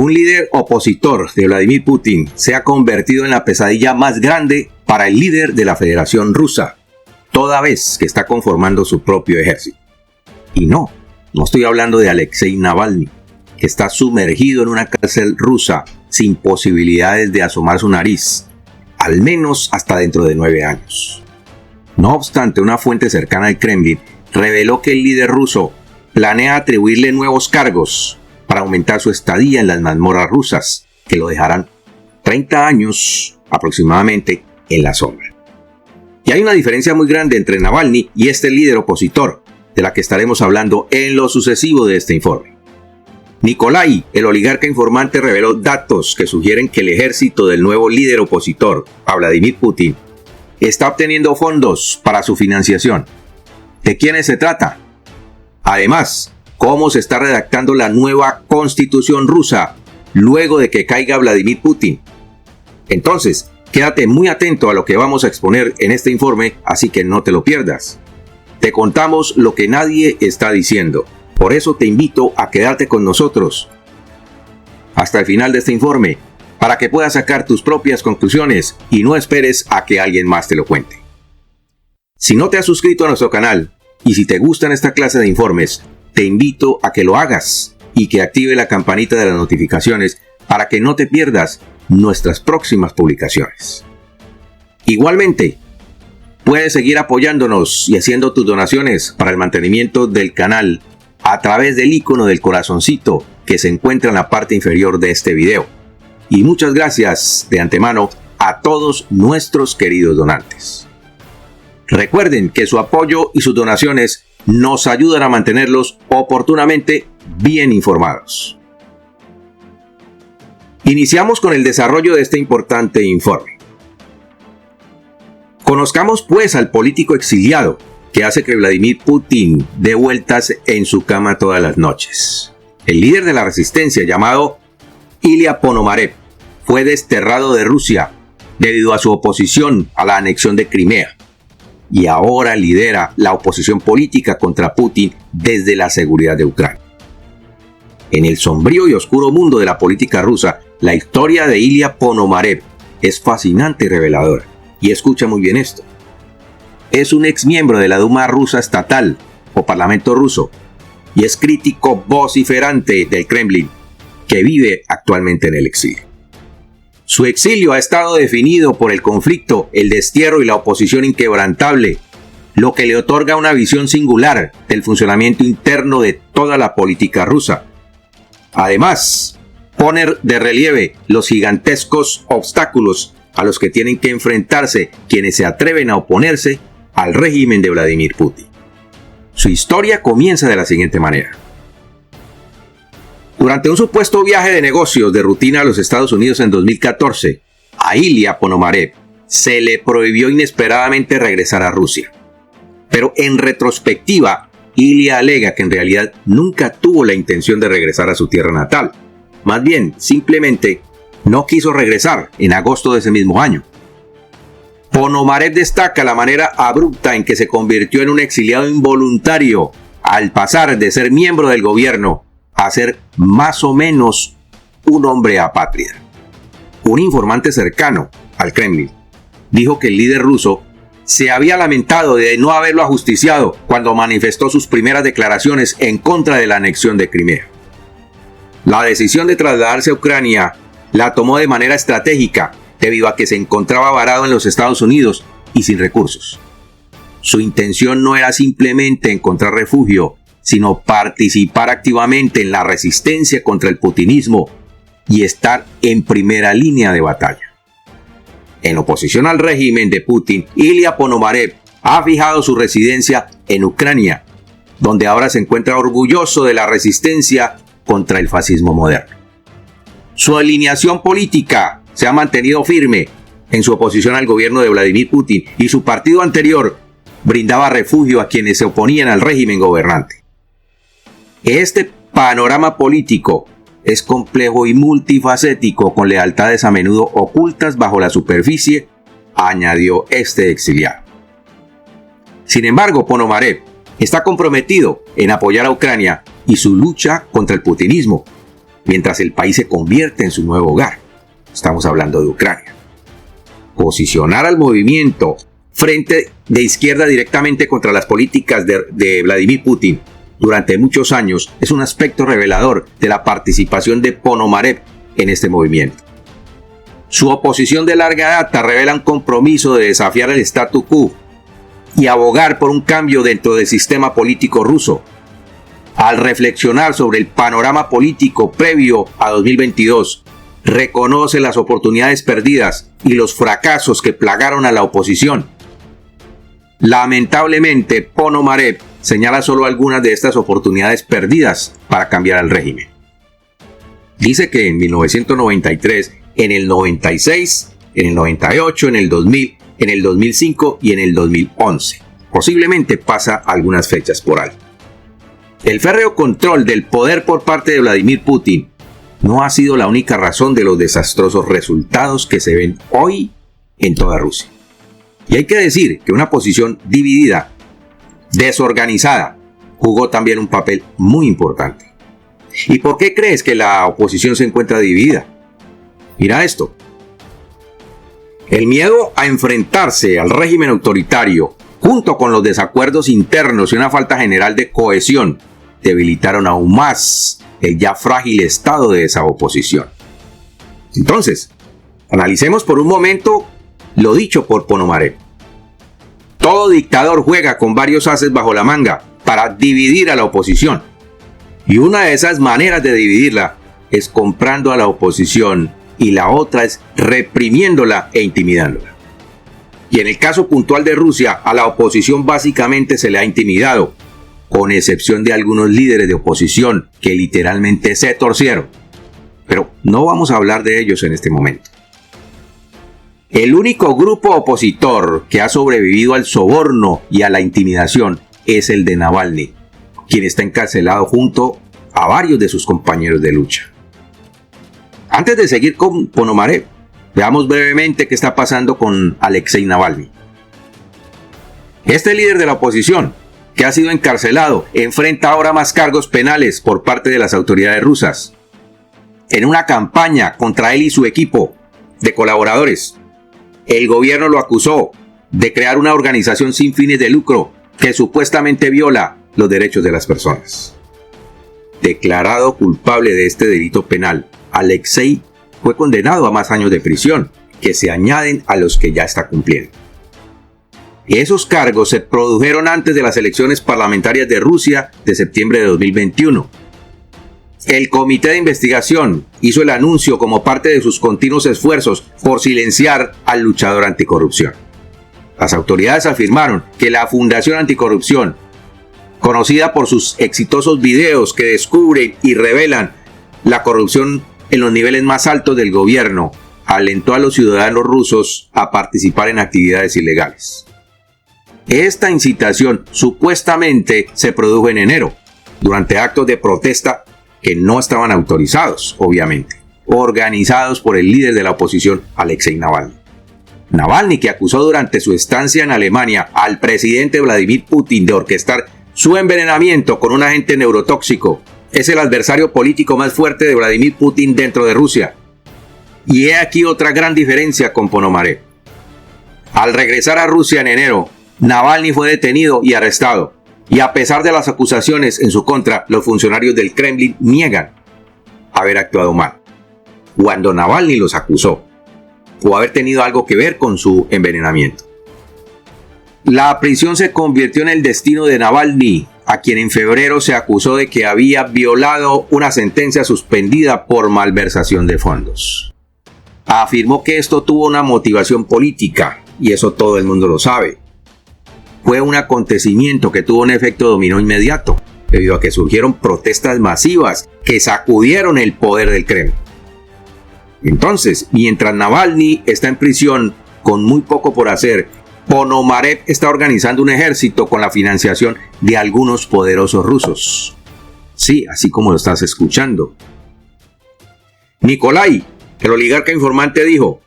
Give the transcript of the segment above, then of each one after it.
Un líder opositor de Vladimir Putin se ha convertido en la pesadilla más grande para el líder de la Federación Rusa, toda vez que está conformando su propio ejército. Y no estoy hablando de Alexei Navalny, que está sumergido en una cárcel rusa sin posibilidades de asomar su nariz, al menos hasta dentro de 9 años. No obstante, una fuente cercana al Kremlin reveló que el líder ruso planea atribuirle nuevos cargos para aumentar su estadía en las mazmorras rusas, que lo dejarán 30 años aproximadamente en la sombra. Y hay una diferencia muy grande entre Navalny y este líder opositor, de la que estaremos hablando en lo sucesivo de este informe. Nikolai, el oligarca informante, reveló datos que sugieren que el ejército del nuevo líder opositor a Vladimir Putin está obteniendo fondos para su financiación. ¿De quiénes se trata? Además, cómo se está redactando la nueva constitución rusa luego de que caiga Vladimir Putin. Entonces, quédate muy atento a lo que vamos a exponer en este informe, así que no te lo pierdas. Te contamos lo que nadie está diciendo. Por eso te invito a quedarte con nosotros hasta el final de este informe, para que puedas sacar tus propias conclusiones y no esperes a que alguien más te lo cuente. Si no te has suscrito a nuestro canal y si te gustan esta clase de informes, te invito a que lo hagas y que active la campanita de las notificaciones para que no te pierdas nuestras próximas publicaciones. Igualmente, puedes seguir apoyándonos y haciendo tus donaciones para el mantenimiento del canal a través del icono del corazoncito que se encuentra en la parte inferior de este video. Y muchas gracias de antemano a todos nuestros queridos donantes. Recuerden que su apoyo y sus donaciones nos ayudan a mantenerlos oportunamente bien informados. Iniciamos con el desarrollo de este importante informe. Conozcamos pues al político exiliado que hace que Vladimir Putin dé vueltas en su cama todas las noches. El líder de la resistencia, llamado Ilya Ponomarev, fue desterrado de Rusia debido a su oposición a la anexión de Crimea, y ahora lidera la oposición política contra Putin desde la seguridad de Ucrania. En el sombrío y oscuro mundo de la política rusa, la historia de Ilya Ponomarev es fascinante y reveladora. Y escucha muy bien esto. Es un ex miembro de la Duma rusa estatal o Parlamento ruso y es crítico vociferante del Kremlin que vive actualmente en el exilio. Su exilio ha estado definido por el conflicto, el destierro y la oposición inquebrantable, lo que le otorga una visión singular del funcionamiento interno de toda la política rusa. Además, pone de relieve los gigantescos obstáculos a los que tienen que enfrentarse quienes se atreven a oponerse al régimen de Vladimir Putin. Su historia comienza de la siguiente manera. Durante un supuesto viaje de negocios de rutina a los Estados Unidos en 2014, a Ilya Ponomarev se le prohibió inesperadamente regresar a Rusia. Pero en retrospectiva, Ilya alega que en realidad nunca tuvo la intención de regresar a su tierra natal. Más bien, simplemente no quiso regresar en agosto de ese mismo año. Ponomarev destaca la manera abrupta en que se convirtió en un exiliado involuntario al pasar de ser miembro del gobierno a ser más o menos un hombre apátrida. Un informante cercano al Kremlin dijo que el líder ruso se había lamentado de no haberlo ajusticiado cuando manifestó sus primeras declaraciones en contra de la anexión de Crimea. La decisión de trasladarse a Ucrania la tomó de manera estratégica debido a que se encontraba varado en los Estados Unidos y sin recursos. Su intención no era simplemente encontrar refugio, sino participar activamente en la resistencia contra el putinismo y estar en primera línea de batalla. En oposición al régimen de Putin, Ilya Ponomarev ha fijado su residencia en Ucrania, donde ahora se encuentra orgulloso de la resistencia contra el fascismo moderno. Su alineación política se ha mantenido firme en su oposición al gobierno de Vladimir Putin y su partido anterior brindaba refugio a quienes se oponían al régimen gobernante. Este panorama político es complejo y multifacético, con lealtades a menudo ocultas bajo la superficie, añadió este exiliado. Sin embargo, Ponomarev está comprometido en apoyar a Ucrania y su lucha contra el putinismo, mientras el país se convierte en su nuevo hogar. Estamos hablando de Ucrania. Posicionar al movimiento frente de izquierda directamente contra las políticas de Vladimir Putin durante muchos años es un aspecto revelador de la participación de Ponomarev en este movimiento. Su oposición de larga data revela un compromiso de desafiar el statu quo y abogar por un cambio dentro del sistema político ruso. Al reflexionar sobre el panorama político previo a 2022, reconoce las oportunidades perdidas y los fracasos que plagaron a la oposición. Lamentablemente, Ponomarev señala solo algunas de estas oportunidades perdidas para cambiar el régimen. Dice que en 1993, en el 96, en el 98, en el 2000, en el 2005 y en el 2011. Posiblemente pasa algunas fechas por alto. El férreo control del poder por parte de Vladimir Putin no ha sido la única razón de los desastrosos resultados que se ven hoy en toda Rusia. Y hay que decir que una posición dividida, desorganizada, jugó también un papel muy importante. ¿Y por qué crees que la oposición se encuentra dividida? Mira esto. El miedo a enfrentarse al régimen autoritario, junto con los desacuerdos internos y una falta general de cohesión, debilitaron aún más el ya frágil estado de esa oposición. Entonces, analicemos por un momento lo dicho por Ponomarev. Todo dictador juega con varios ases bajo la manga para dividir a la oposición. Y una de esas maneras de dividirla es comprando a la oposición y la otra es reprimiéndola e intimidándola. Y en el caso puntual de Rusia, a la oposición básicamente se le ha intimidado, con excepción de algunos líderes de oposición que literalmente se torcieron. Pero no vamos a hablar de ellos en este momento. El único grupo opositor que ha sobrevivido al soborno y a la intimidación es el de Navalny, quien está encarcelado junto a varios de sus compañeros de lucha. Antes de seguir con Ponomarev, veamos brevemente qué está pasando con Alexei Navalny. Este líder de la oposición, que ha sido encarcelado, enfrenta ahora más cargos penales por parte de las autoridades rusas. En una campaña contra él y su equipo de colaboradores, el gobierno lo acusó de crear una organización sin fines de lucro que supuestamente viola los derechos de las personas. Declarado culpable de este delito penal, Alexei fue condenado a más años de prisión, que se añaden a los que ya está cumpliendo. Esos cargos se produjeron antes de las elecciones parlamentarias de Rusia de septiembre de 2021. El comité de investigación hizo el anuncio como parte de sus continuos esfuerzos por silenciar al luchador anticorrupción. Las autoridades afirmaron que la Fundación Anticorrupción, conocida por sus exitosos videos que descubren y revelan la corrupción en los niveles más altos del gobierno, alentó a los ciudadanos rusos a participar en actividades ilegales. Esta incitación supuestamente se produjo en enero, durante actos de protesta que no estaban autorizados, obviamente, organizados por el líder de la oposición, Alexei Navalny. Navalny, que acusó durante su estancia en Alemania al presidente Vladimir Putin de orquestar su envenenamiento con un agente neurotóxico, es el adversario político más fuerte de Vladimir Putin dentro de Rusia. Y he aquí otra gran diferencia con Ponomarev. Al regresar a Rusia en enero, Navalny fue detenido y arrestado. Y a pesar de las acusaciones en su contra, los funcionarios del Kremlin niegan haber actuado mal, cuando Navalny los acusó, o haber tenido algo que ver con su envenenamiento. La prisión se convirtió en el destino de Navalny, a quien en febrero se acusó de que había violado una sentencia suspendida por malversación de fondos. Afirmó que esto tuvo una motivación política, y eso todo el mundo lo sabe. Fue un acontecimiento que tuvo un efecto dominó inmediato, debido a que surgieron protestas masivas que sacudieron el poder del Kremlin. Entonces, mientras Navalny está en prisión con muy poco por hacer, Ponomarev está organizando un ejército con la financiación de algunos poderosos rusos. Sí, así como lo estás escuchando. Nikolai, el oligarca informante, dijo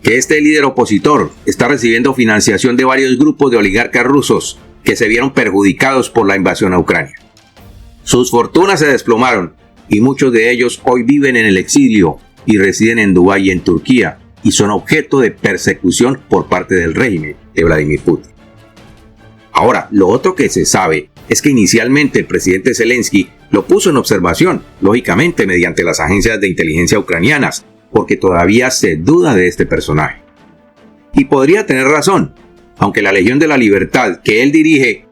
que este líder opositor está recibiendo financiación de varios grupos de oligarcas rusos que se vieron perjudicados por la invasión a Ucrania. Sus fortunas se desplomaron y muchos de ellos hoy viven en el exilio y residen en Dubái y en Turquía, y son objeto de persecución por parte del régimen de Vladimir Putin. Ahora, lo otro que se sabe es que inicialmente el presidente Zelensky lo puso en observación, lógicamente mediante las agencias de inteligencia ucranianas, porque todavía se duda de este personaje. Y podría tener razón, aunque la Legión de la Libertad que él dirige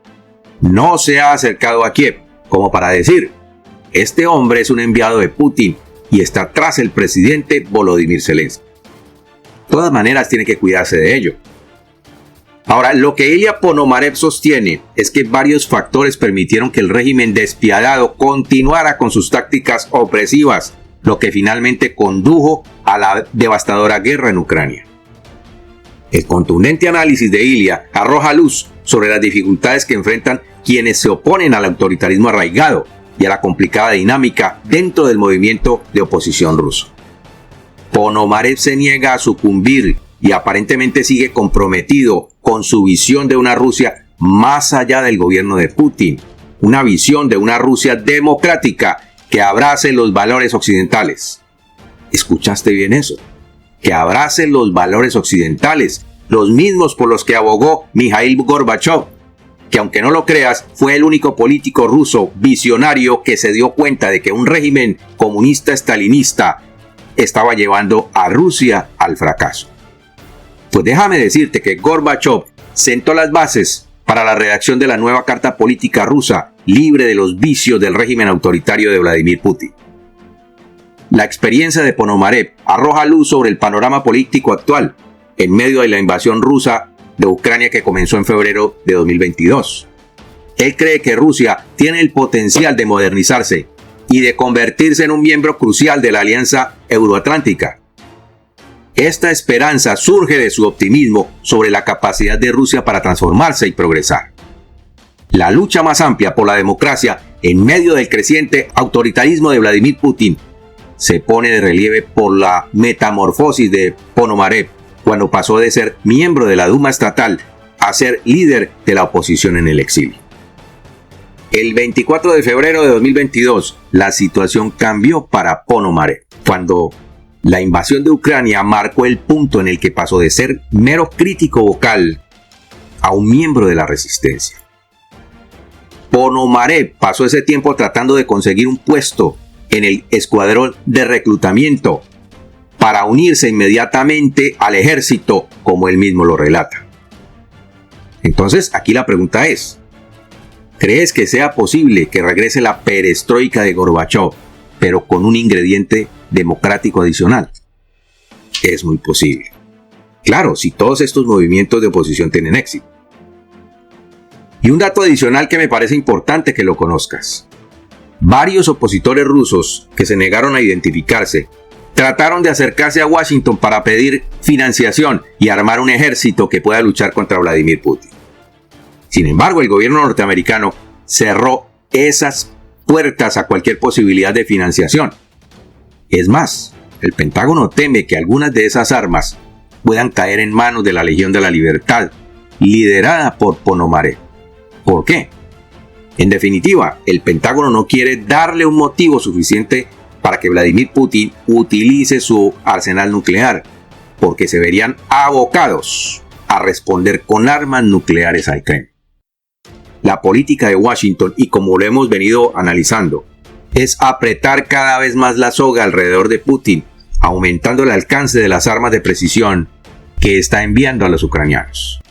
no se ha acercado a Kiev, como para decir, este hombre es un enviado de Putin y está tras el presidente Volodymyr Zelensky. De todas maneras tiene que cuidarse de ello. Ahora, lo que Ilya Ponomarev sostiene es que varios factores permitieron que el régimen despiadado continuara con sus tácticas opresivas, lo que finalmente condujo a la devastadora guerra en Ucrania. El contundente análisis de Ilya arroja luz sobre las dificultades que enfrentan quienes se oponen al autoritarismo arraigado y a la complicada dinámica dentro del movimiento de oposición ruso. Ponomarev se niega a sucumbir y aparentemente sigue comprometido con su visión de una Rusia más allá del gobierno de Putin, una visión de una Rusia democrática que abrace los valores occidentales. ¿Escuchaste bien eso? Que abrace los valores occidentales, los mismos por los que abogó Mikhail Gorbachev, que aunque no lo creas, fue el único político ruso visionario que se dio cuenta de que un régimen comunista estalinista estaba llevando a Rusia al fracaso. Pues déjame decirte que Gorbachev sentó las bases para la redacción de la nueva carta política rusa, libre de los vicios del régimen autoritario de Vladimir Putin. La experiencia de Ponomarev arroja luz sobre el panorama político actual, en medio de la invasión rusa de Ucrania que comenzó en febrero de 2022. Él cree que Rusia tiene el potencial de modernizarse y de convertirse en un miembro crucial de la Alianza Euroatlántica. Esta esperanza surge de su optimismo sobre la capacidad de Rusia para transformarse y progresar. La lucha más amplia por la democracia en medio del creciente autoritarismo de Vladimir Putin se pone de relieve por la metamorfosis de Ponomarev cuando pasó de ser miembro de la Duma estatal a ser líder de la oposición en el exilio. El 24 de febrero de 2022, la situación cambió para Ponomarev, cuando la invasión de Ucrania marcó el punto en el que pasó de ser mero crítico vocal a un miembro de la resistencia. Ponomarev pasó ese tiempo tratando de conseguir un puesto en el escuadrón de reclutamiento para unirse inmediatamente al ejército, como él mismo lo relata. Entonces, aquí la pregunta es, ¿crees que sea posible que regrese la perestroika de Gorbachev, pero con un ingrediente democrático adicional? Es muy posible. Claro, si todos estos movimientos de oposición tienen éxito. Y un dato adicional que me parece importante que lo conozcas. Varios opositores rusos que se negaron a identificarse trataron de acercarse a Washington para pedir financiación y armar un ejército que pueda luchar contra Vladimir Putin. Sin embargo, el gobierno norteamericano cerró esas puertas a cualquier posibilidad de financiación. Es más, el Pentágono teme que algunas de esas armas puedan caer en manos de la Legión de la Libertad, liderada por Ponomarev. ¿Por qué? En definitiva, el Pentágono no quiere darle un motivo suficiente para que Vladimir Putin utilice su arsenal nuclear, porque se verían abocados a responder con armas nucleares al Kremlin. La política de Washington, y como lo hemos venido analizando, es apretar cada vez más la soga alrededor de Putin, aumentando el alcance de las armas de precisión que está enviando a los ucranianos.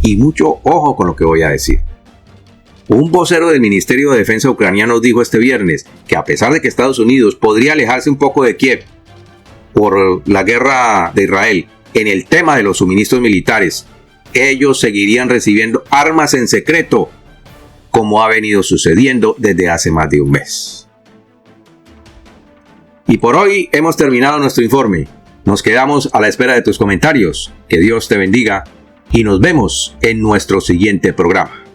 Y mucho ojo con lo que voy a decir. Un vocero del Ministerio de Defensa ucraniano dijo este viernes que a pesar de que Estados Unidos podría alejarse un poco de Kiev por la guerra de Israel en el tema de los suministros militares, ellos seguirían recibiendo armas en secreto, como ha venido sucediendo desde hace más de un mes. Y por hoy hemos terminado nuestro informe. Nos quedamos a la espera de tus comentarios. Que Dios te bendiga y nos vemos en nuestro siguiente programa.